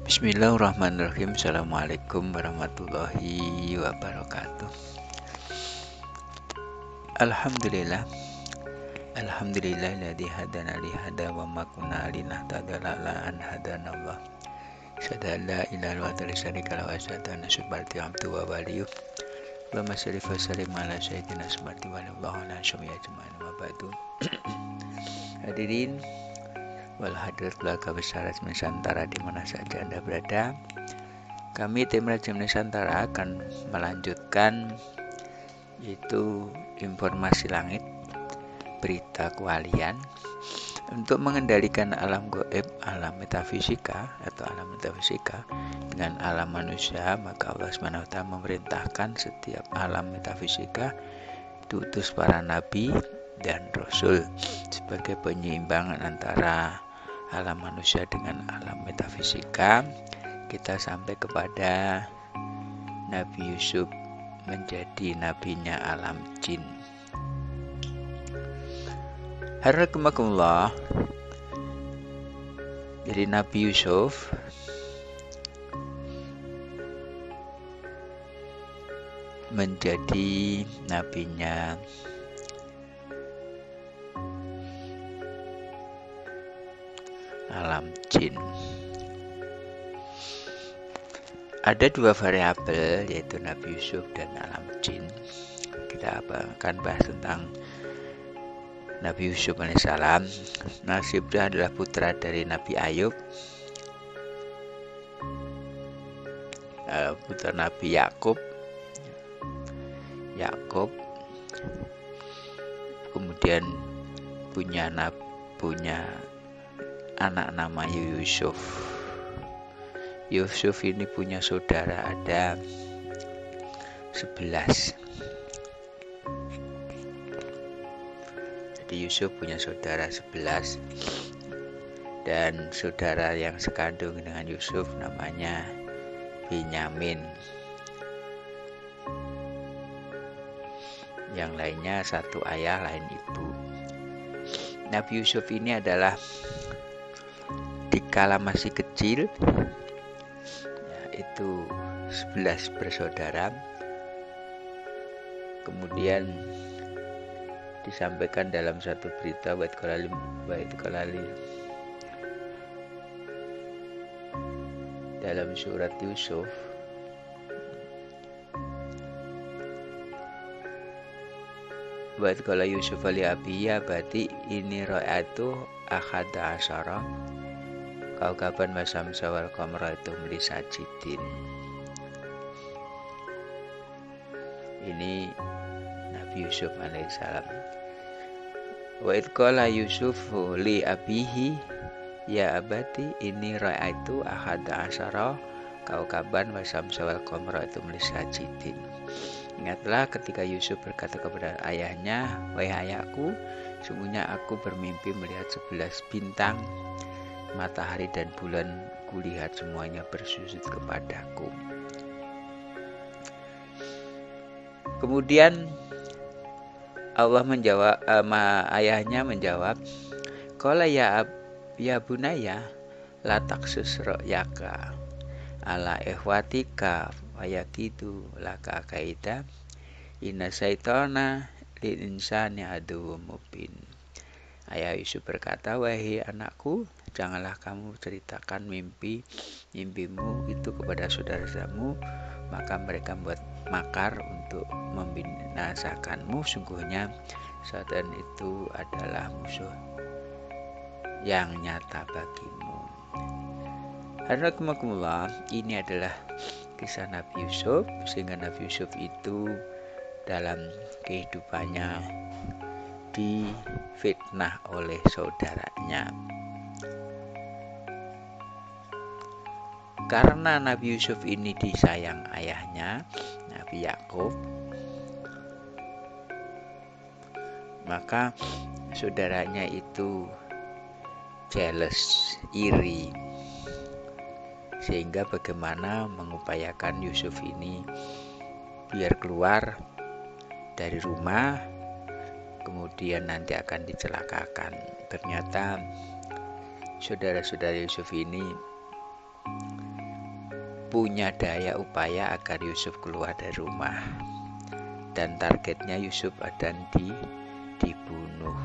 Bismillahirrahmanirrahim. Assalamualaikum warahmatullahi wabarakatuh. Alhamdulillah. Alhamdulillahilladzi hadana li hada wa ma kunna linahtadiya laula an hadanallah. Asyhadu an la ilaha illallah wa syarika lahu wa asyhadu anna subhanahu abduhu wa waliyuh. Allahumma shalli wa sallim ala sayyidina subhanahu wa ta'ala ala syami'a jemaah wa ba'du. Hadirin wal hadirat keluarga besar Nusantara di mana saja Anda berada. Kami tim Rajim Nusantara akan melanjutkan yaitu informasi langit, berita kewalian untuk mengendalikan alam gaib, alam metafisika atau alam metafisika dengan alam manusia. Maka Allah SWT memerintahkan setiap alam metafisika diutus para nabi dan rasul sebagai penyimbangan antara alam manusia dengan alam metafisika. Kita sampai kepada Nabi Yusuf menjadi nabinya alam jin. Harakumullah. Jadi Nabi Yusuf menjadi nabinya alam jin. Ada dua variabel yaitu Nabi Yusuf dan alam jin. Kita akan bahas tentang Nabi Yusuf alaihissalam. Nasibnya adalah putra dari Nabi Ayub, putra Nabi Yakub. Kemudian punya anak namanya Yusuf. Yusuf ini punya saudara ada 11. Jadi Yusuf punya saudara 11. Dan saudara yang sekandung dengan Yusuf namanya Binyamin. Yang lainnya satu ayah lain ibu. Nabi Yusuf ini adalah dikala masih kecil, yaitu 11 bersaudara. Kemudian disampaikan dalam satu berita dalam surat Yusuf Buat kala Yusuf ali abiya berarti ini ro'atu akhada asyara kaukaban masam sawal qamra itu meli sajidin. Ini Nabi Yusuf alaihissalam. Wa id qala Yusuf li abihi ya abati ini ro'atu akhada asyara kaukaban masam sawal qamra itu meli sajidin. Ingatlah ketika Yusuf berkata kepada ayahnya, wahai ayahku, sungguhnya aku bermimpi melihat 11 bintang, matahari dan bulan, kulihat semuanya bersujud kepadaku. Kemudian Allah menjawab, ayahnya menjawab, qala ya bunaya la taqsus ra'yaka ala ikhwatika wayakidu laka kaida inna syaitana lil insani aduwwum mubin. Ayah Yusuf berkata, wahai anakku, janganlah kamu ceritakan mimpimu itu kepada saudara-saudaramu, maka mereka membuat makar untuk membinasakanmu. Sungguhnya syaitan itu adalah musuh yang nyata bagimu. Harakumullah, ini adalah kisah Nabi Yusuf, sehingga Nabi Yusuf itu dalam kehidupannya difitnah oleh saudaranya. Karena Nabi Yusuf ini disayang ayahnya, Nabi Yakub, maka saudaranya itu jealous, iri, sehingga bagaimana mengupayakan Yusuf ini biar keluar dari rumah, kemudian nanti akan dicelakakan. Ternyata saudara-saudara Yusuf ini punya daya upaya agar Yusuf keluar dari rumah, dan targetnya Yusuf akan dibunuh.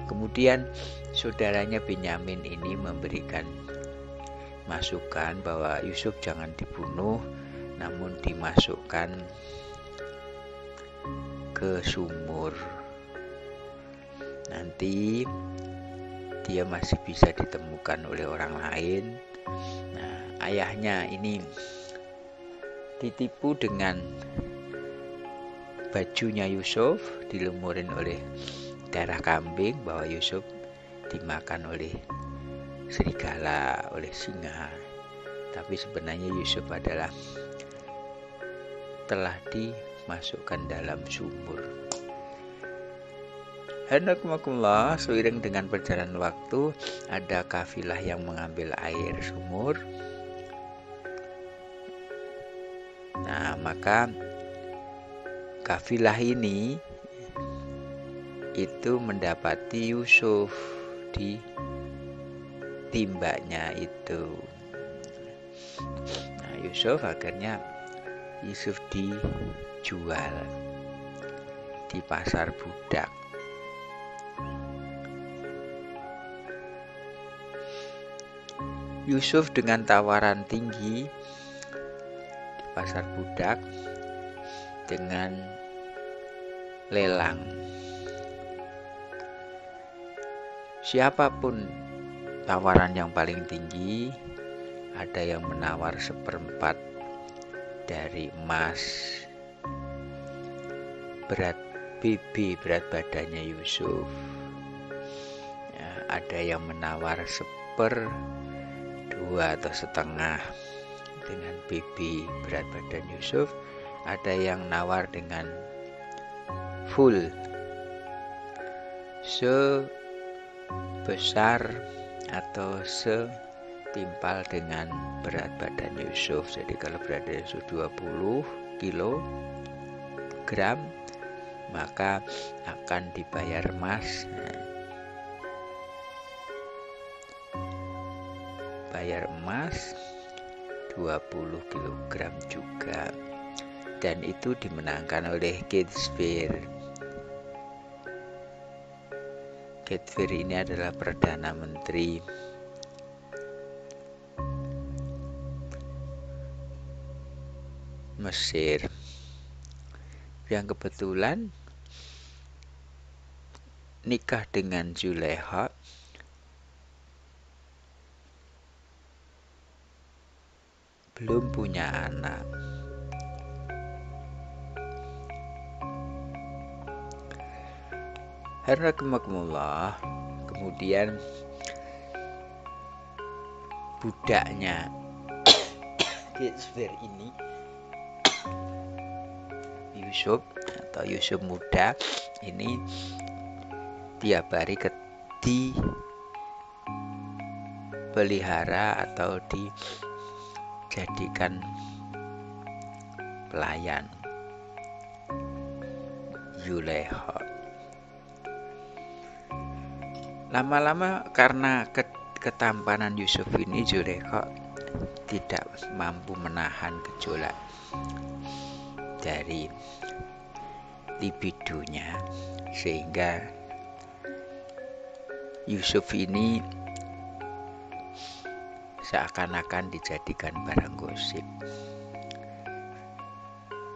Kemudian saudaranya Benyamin ini memberikan masukan bahwa Yusuf jangan dibunuh, namun dimasukkan ke sumur. Nanti dia masih bisa ditemukan oleh orang lain. Nah, ayahnya ini ditipu dengan bajunya Yusuf, dilumurin oleh darah kambing, bahwa Yusuf dimakan oleh serigala, oleh singa. Tapi sebenarnya Yusuf adalah telah dimasukkan dalam sumur. Hanakumullah, seiring dengan perjalanan waktu, ada kafilah yang mengambil air sumur. Nah, maka kafilah ini itu mendapati Yusuf di timbanya itu. Nah, Yusuf dijual di pasar budak. Yusuf dengan tawaran tinggi di pasar budak dengan lelang. Siapapun tawaran yang paling tinggi, ada yang menawar 1/4 dari emas, berat badannya Yusuf. Ya, ada yang menawar 1/2 atau setengah dengan berat badan Yusuf. Ada yang nawar dengan full, sebesar atau setimpal dengan berat badan Yusuf. Jadi kalau berat badan Yusuf 20 kilogram, maka akan dibayar emas. Bayar emas 20 kg juga, dan itu dimenangkan oleh Khizr. Khizr ini adalah Perdana Menteri Mesir yang kebetulan nikah dengan Zulaikha. Belum punya anak. Hanakumullah. Kemudian budaknya Khizr ini, Yusuf atau Yusuf muda ini, tiap hari dipelihara atau dijadikan pelayan Zulaikha. Lama-lama karena ketampanan Yusuf ini, Zulaikha tidak mampu menahan gejolak dari libidonya, sehingga Yusuf ini seakan-akan dijadikan barang gosip.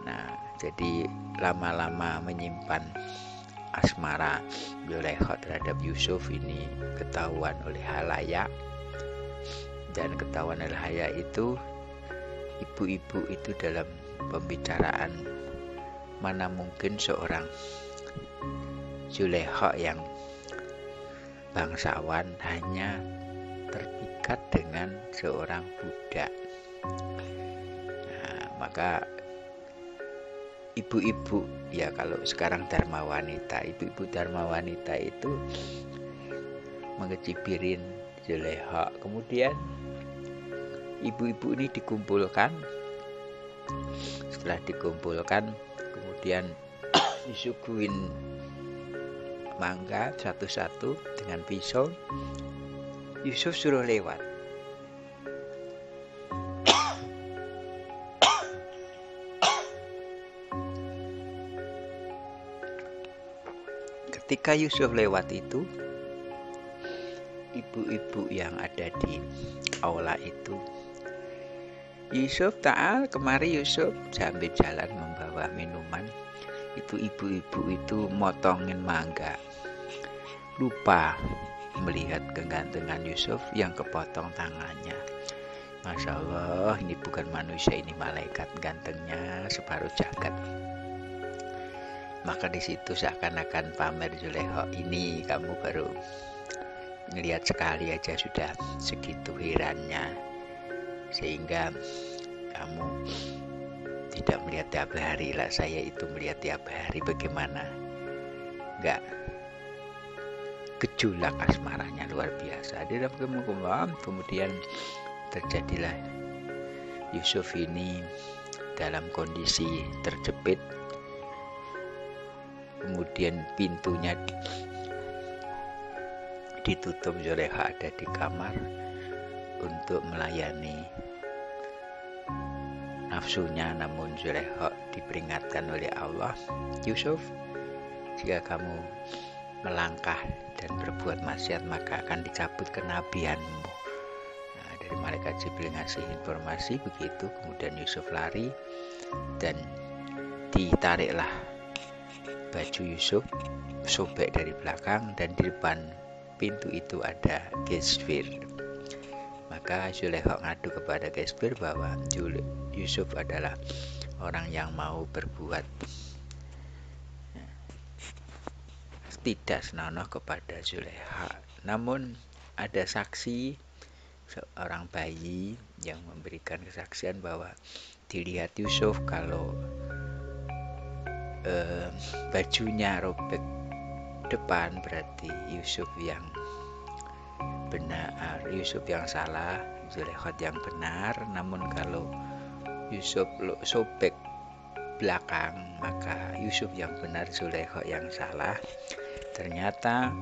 Nah, jadi lama-lama menyimpan asmara Zulaikha terhadap Yusuf ini ketahuan oleh halayak, dan ketahuan oleh halayak itu, ibu-ibu itu dalam pembicaraan, mana mungkin seorang Zulaikha yang bangsawan hanya terpikat dengan seorang budak. Nah, maka ibu-ibu, ya kalau sekarang dharma wanita, ibu-ibu dharma wanita itu mengecibirin Zulaikha. Kemudian ibu-ibu ini dikumpulkan. Setelah dikumpulkan, kemudian disuguhin mangga satu-satu dengan pisau. Yusuf suruh lewat. ketika Yusuf lewat itu, ibu-ibu yang ada di aula itu, Yusuf ta'al, kemari Yusuf, sambil jalan membawa minuman. Itu ibu-ibu itu motongin mangga, lupa melihat kegantengan Yusuf yang kepotong tangannya. Masya Allah, ini bukan manusia, ini malaikat, gantengnya separuh jagat. Maka di situ seakan-akan pamer Zulaikha, ini kamu baru ngelihat sekali aja sudah segitu herannya, sehingga kamu tidak melihat tiap hari. Lah saya itu melihat tiap hari, bagaimana enggak gejolak asmaranya luar biasa. Di dalam kemudian terjadilah Yusuf ini dalam kondisi terjepit, kemudian pintunya ditutup, Zulaikha ada di kamar untuk melayani nafsunya. Namun Zulaikha diperingatkan oleh Allah, Yusuf, jika kamu melangkah dan berbuat maksiat maka akan dicabut kenabianmu. Nah, dari malaikat Jibril ngasih informasi begitu. Kemudian Yusuf lari dan ditariklah baju Yusuf, sobek dari belakang, dan di depan pintu itu ada Gesfir. Maka Zulaikha ngadu kepada Gesfir bahwa Yusuf adalah orang yang mau berbuat tidak senonoh kepada Zulaikha. Namun ada saksi, seorang bayi yang memberikan kesaksian bahwa dilihat Yusuf kalau bajunya robek depan, berarti Yusuf yang benar, Yusuf yang salah, Zulaikha yang benar. Namun kalau Yusuf sobek belakang, maka Yusuf yang benar, Zulaikha yang salah. Ternyata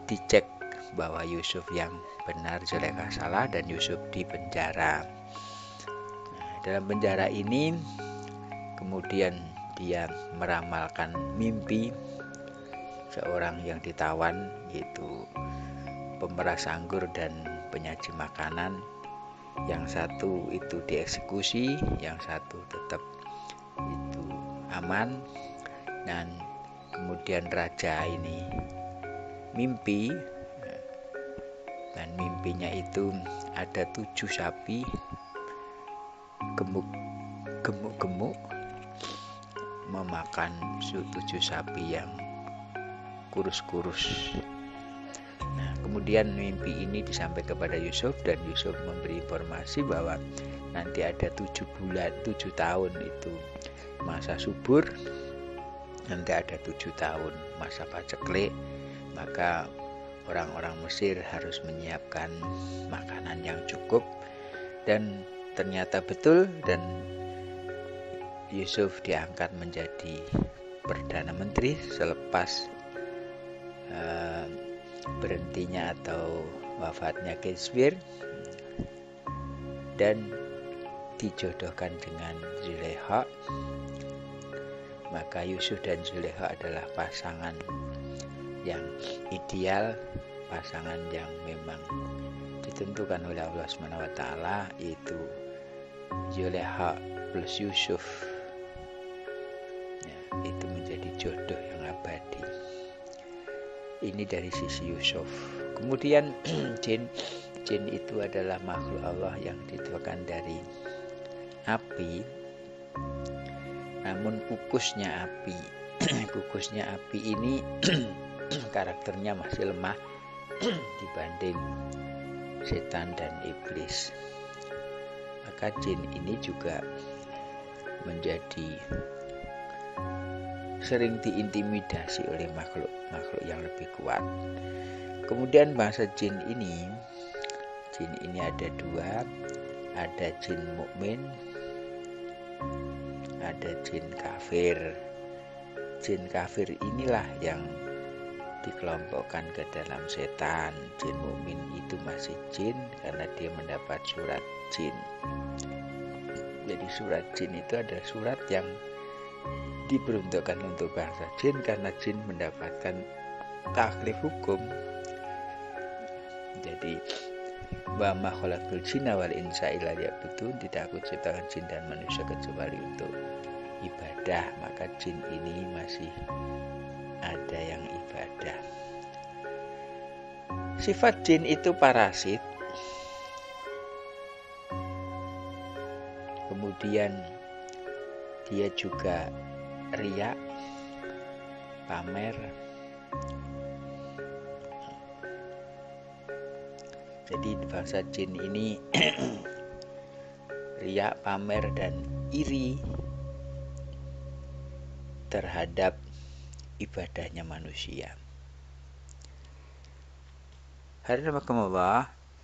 dicek bahwa Yusuf yang benar, Zulaikha salah, dan Yusuf di penjara. Nah, dalam penjara ini kemudian dia meramalkan mimpi seorang yang ditawan, yaitu pemeras anggur dan penyaji makanan. Yang satu itu dieksekusi, yang satu tetap itu aman. Dan kemudian raja ini mimpi, dan mimpinya itu ada 7 sapi gemuk-gemuk memakan 7 sapi yang kurus-kurus. Nah, kemudian mimpi ini disampaikan kepada Yusuf, dan Yusuf memberi informasi bahwa nanti ada 7 bulan, 7 tahun itu masa subur, nanti ada 7 tahun masa paceklik. Maka orang-orang Mesir harus menyiapkan makanan yang cukup. Dan ternyata betul, dan Yusuf diangkat menjadi Perdana Menteri selepas berhentinya atau wafatnya Gesfir, dan dijodohkan dengan Zulaikha. Maka Yusuf dan Zulaikha adalah pasangan yang ideal, pasangan yang memang ditentukan oleh Allah SWT, yaitu Zulaikha plus Yusuf. Ya, itu menjadi jodoh yang abadi. Ini dari sisi Yusuf. Kemudian jin itu adalah makhluk Allah yang dituakan dari api, namun kukusnya api kukusnya api ini karakternya masih lemah dibanding setan dan iblis. Maka jin ini juga menjadi sering diintimidasi oleh makhluk yang lebih kuat. Kemudian bangsa jin ini ada 2, ada jin mukmin, ada jin kafir. Jin kafir inilah yang dikelompokkan ke dalam setan. Jin mukmin itu masih jin karena dia mendapat surat jin. Jadi surat jin itu adalah surat yang diperuntukkan untuk bangsa jin karena jin mendapatkan taklif hukum. Jadi wa ma khalaqul jinna wal insa illa liya'budun, tidak aku ciptakan jin dan manusia kecuali untuk ibadah. Maka jin ini masih ada yang ibadah. Sifat jin itu parasit, kemudian dia juga riya, pamer. Jadi bangsa jin ini riya, pamer, dan iri terhadap ibadahnya manusia. Hadirin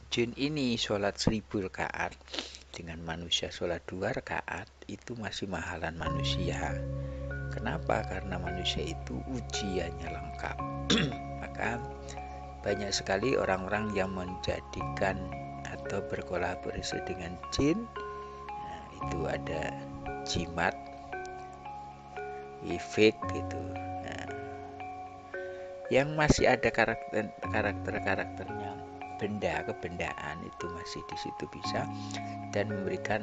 jin ini sholat 1000 rakaat dengan manusia sholat 2 rakaat itu masih mahalan manusia. Kenapa? Karena manusia itu ujiannya lengkap. Maka banyak sekali orang-orang yang menjadikan atau berkolaborasi dengan jin. Nah, itu ada jimat, ifik gitu. Nah, yang masih ada karakternya benda, kebendaan itu masih di situ bisa, dan memberikan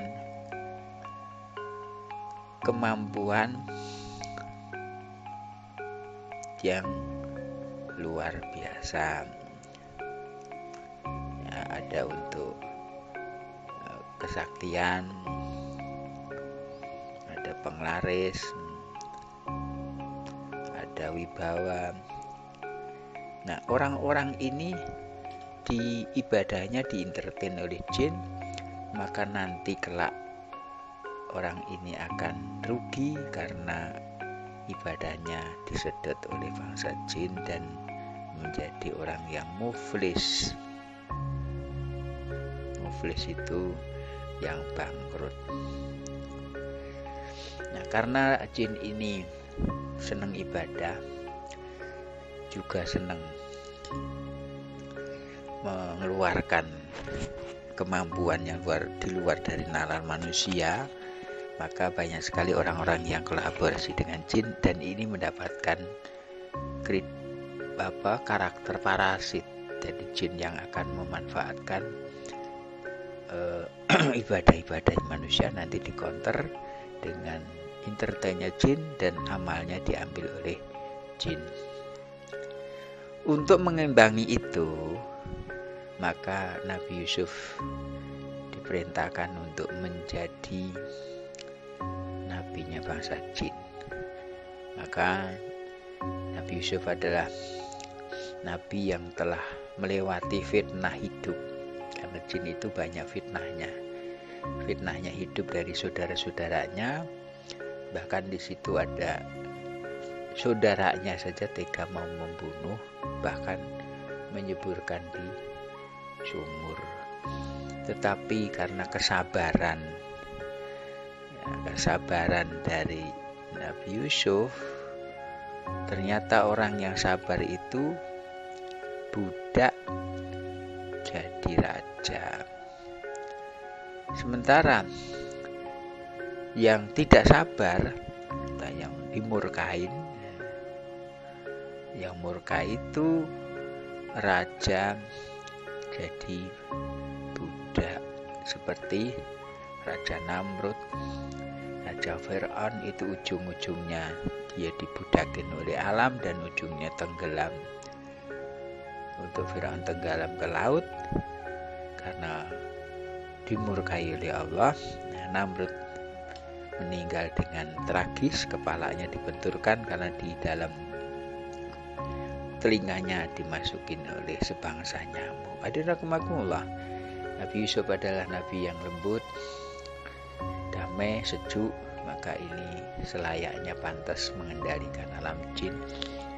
kemampuan yang luar biasa. Ya, ada untuk kesaktian, ada penglaris, ada wibawa. Nah, orang-orang ini di ibadahnya dientertain oleh jin, maka nanti kelak orang ini akan rugi karena ibadahnya disedot oleh bangsa jin dan menjadi orang yang muflis. Muflis itu yang bangkrut. Nah, karena jin ini senang ibadah, juga senang mengeluarkan kemampuan yang di luar dari nalar manusia, maka banyak sekali orang-orang yang kolaborasi dengan jin, dan ini mendapatkan karakter parasit. Jadi jin yang akan memanfaatkan ibadah-ibadah manusia nanti dikonter dengan entertainnya jin dan amalnya diambil oleh jin. Untuk mengimbangi itu, maka Nabi Yusuf diperintahkan untuk menjadi nabinya bangsa jin. Maka Nabi Yusuf adalah nabi yang telah melewati fitnah hidup, karena jin itu banyak fitnahnya. Fitnahnya hidup dari saudara-saudaranya, bahkan di situ ada saudaranya saja tega mau membunuh, bahkan menyeburkan di sumur. Tetapi karena kesabaran dari Nabi Yusuf, ternyata orang yang sabar itu budak jadi raja. Sementara yang tidak sabar atau yang dimurkain, yang murka itu raja jadi budak, seperti Raja Namrud, Raja Fir'aun. Itu ujung-ujungnya dia dibudakin oleh alam dan ujungnya tenggelam. Untuk Fir'aun tenggelam ke laut karena dimurkai oleh Allah. Namrud meninggal dengan tragis, kepalanya dibenturkan karena di dalam telinganya dimasukin oleh sebangsa nyamuk. Hadirin, Nabi Yusuf adalah nabi yang lembut, damai, sejuk. Maka ini selayaknya pantas mengendalikan alam jin.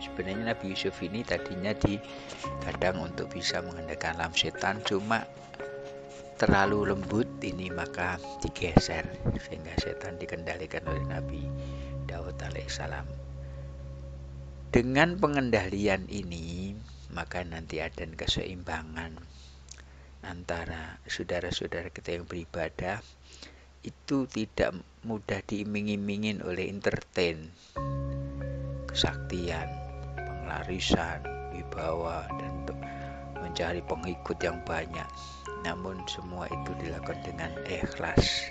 Sebenarnya Nabi Yusuf ini tadinya dikadang untuk bisa mengendalikan alam setan, cuma terlalu lembut ini maka digeser sehingga setan dikendalikan oleh Nabi Daud alaihissalam. Dengan pengendalian ini, maka nanti ada keseimbangan antara saudara-saudara kita yang beribadah, itu tidak mudah diiming-imingin oleh entertain, kesaktian, penglarisan, wibawa, dan untuk mencari pengikut yang banyak. Namun semua itu dilakukan dengan ikhlas.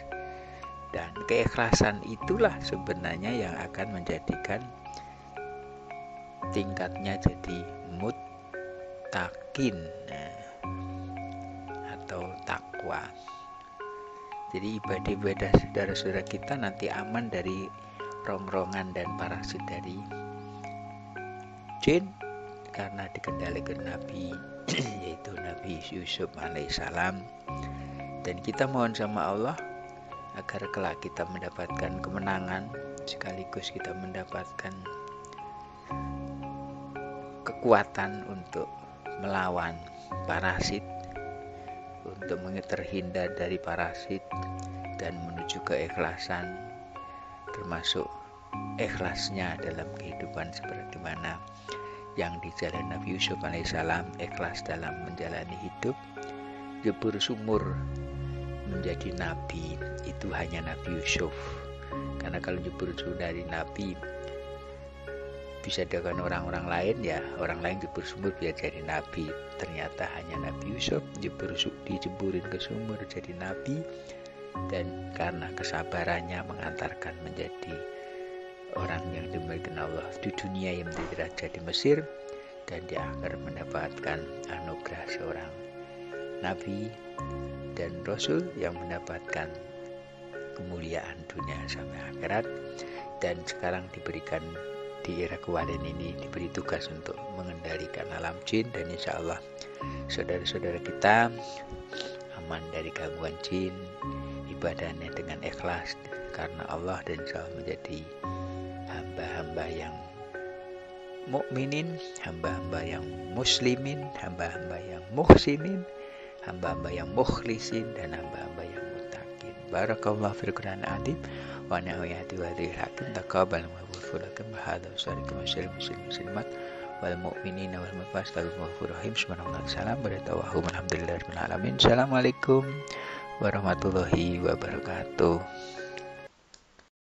Dan keikhlasan itulah sebenarnya yang akan menjadikan tingkatnya jadi muttaqin atau takwa. Jadi ibadah-ibadah saudara-saudara kita nanti aman dari rongrongan dan parasit dari jin, karena dikendalikan Nabi yaitu Nabi Yusuf alaihissalam. Dan kita mohon sama Allah agar kelak kita mendapatkan kemenangan, sekaligus kita mendapatkan kekuatan untuk melawan parasit, untuk terhindar dari parasit dan menuju keikhlasan, termasuk ikhlasnya dalam kehidupan seperti mana yang dijalani Nabi Yusuf alaihissalam, ikhlas dalam menjalani hidup. Jebur sumur menjadi nabi itu hanya Nabi Yusuf, karena kalau jebur sumur dari nabi bisa dengan orang-orang lain, ya orang lain jebur sumur biar jadi nabi. Ternyata hanya Nabi Yusuf dijeburin ke sumur jadi nabi, dan karena kesabarannya mengantarkan menjadi orang yang dimuliakan Allah di dunia, yang menjadi raja di Mesir, dan di akhir mendapatkan anugerah seorang nabi dan rasul yang mendapatkan kemuliaan dunia sampai akhirat. Dan sekarang diberikan di era kewalian ini diberi tugas untuk mengendalikan alam jin, dan insya Allah saudara-saudara kita aman dari gangguan jin, ibadahnya dengan ikhlas karena Allah, dan insya Allah menjadi hamba-hamba yang mukminin, hamba-hamba yang muslimin, hamba-hamba yang muhsinin, hamba-hamba yang mukhlisin, dan hamba-hamba yang muttaqin. Barakallahu fil Qur'an azim wa na'ayati wa hadhil hakim taqabbal maghfuratan bahadza syarikum muslimat wal mu'minina wal mu'minat wal rahim. Subhanallah, salam barakatuh, alhamdulillahirabbil alamin. Assalamualaikum warahmatullahi wabarakatuh.